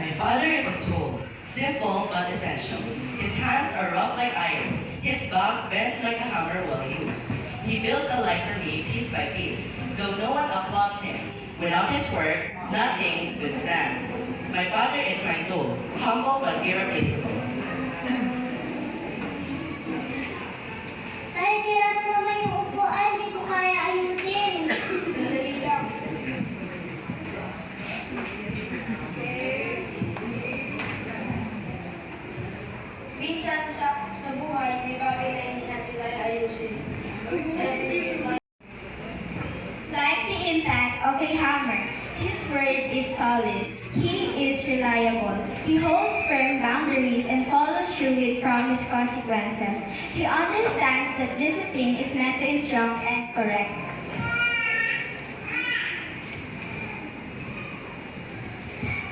My father is a tool, simple but essential. His hands are rough like iron, his back bent like a hammer well used. He builds a life for me piece by piece, though no one applauds him. Without his work, nothing would stand. My father is my tool, humble but irreplaceable. Tay, sira na naman yung upuan. Hindi ko kaya ayusin. Sandali lang. Minsan sa buhay, may bagay na hindi natin kaya ayusin. Like the impact of a hammer, his word is solid. He is reliable. He holds firm boundaries and follows through with promised consequences. He understands that discipline is meant to instruct and correct.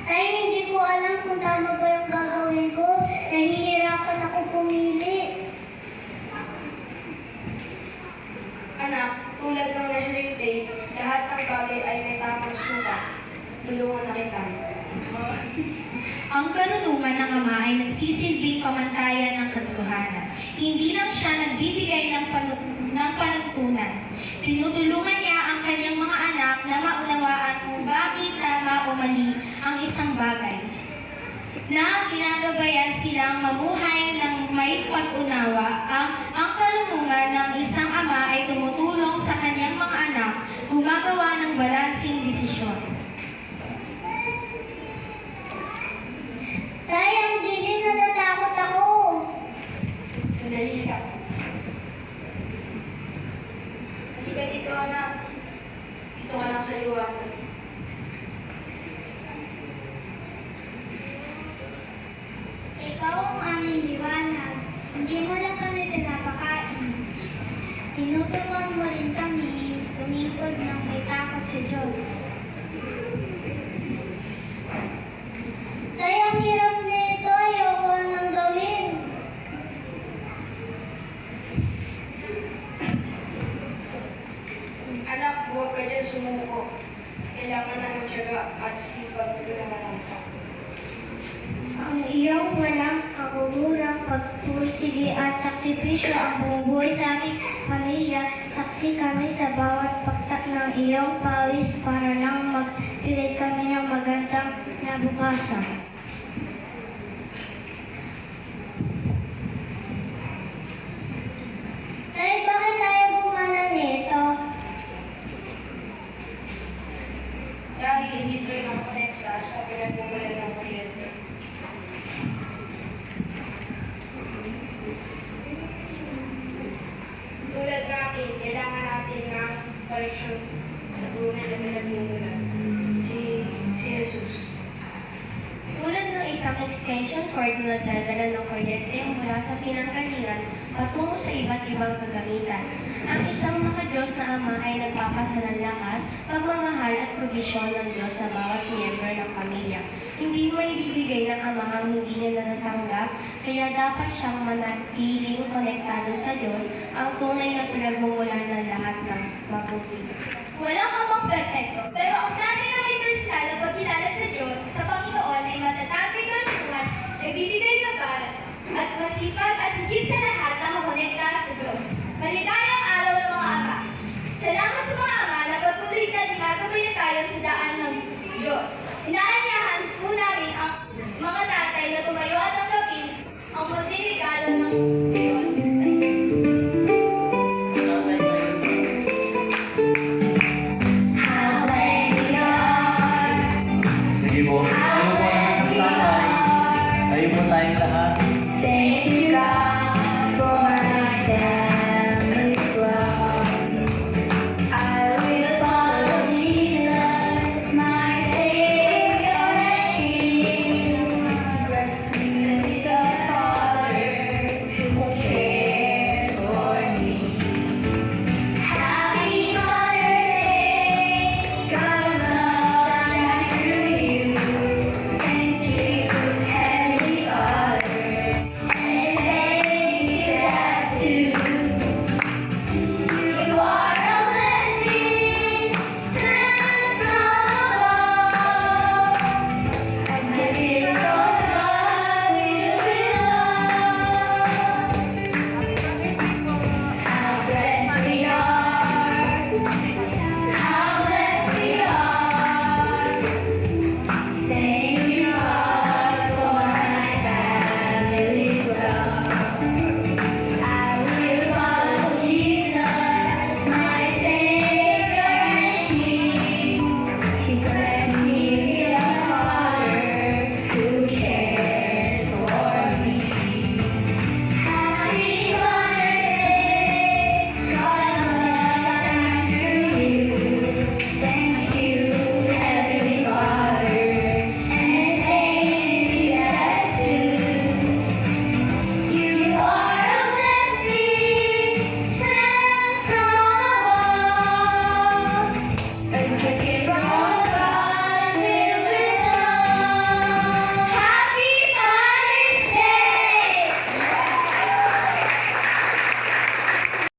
Tay, hindi ko alam kung tama ba yung gagawin ko. Nahihirapan ako pumili. Anak, tulad ng measuring tape, lahat ng bagay ay may tamang sukat. Tulungan na kita. Ang karunungan ng Ama ay nagsisilbing pamantayan ng katotohanan. Hindi lang siya nagbibigay ng panuntunan. Tinutulungan niya ang kanyang mga anak na maunawaan kung bakit tama o mali ang isang bagay. Na ginagabayan silang mamuhay ng may pag-unawa. Ang karunungan ng isang ama ay tumutulong sa kanyang mga anak gumagawa ng balansing desisyon. Tay, ang dilim, natatakot ako. Sandali lang. Halika dito, anak. Dito ka lang sa liwanag. Ikaw ang aming liwanag. Hindi mo lang kami pinapakain. Tinuturuan mo rin kami tumingkod ng may takot sa Diyos. Tay, ang hirap nito. Ayoko nang gawin. Anak, huwag ka dyan sumuko. Kailangan na ng tiyaga at sipag tulungan ka. Ang iyong walang kagugurang pagpursige at sakripisyo ang buong buhay sa ating pamilya. Saksi kami sa bawat pagtak ng iyong pawis para lang magpilay kami ng magandang nabukasan. Tay, bakit tayo gumana nito? Dahil hindi tayo nakakonekta sa pinagmumulan ng kuryente. Tulad natin, kailangan natin ng koreksyon sa tunay na pinagmumulan. Si Jesus. Tulad ng isang extension cord na nagdadala ng kuryente mula sa pinanggalingan patungo sa iba't ibang kagamitan. Ang isang makadiyos na Ama ay nagpapasalang lakas, pagmamahal at probisyon ng Diyos sa bawat miyembro ng pamilya. Hindi mo ibibigay ng Ama ang hindi niya natatanggap, kaya dapat siyang manatiling konektado sa Diyos, ang tunay na pinagmumulan ng lahat ng mabuti. Walang amang perfecto, pero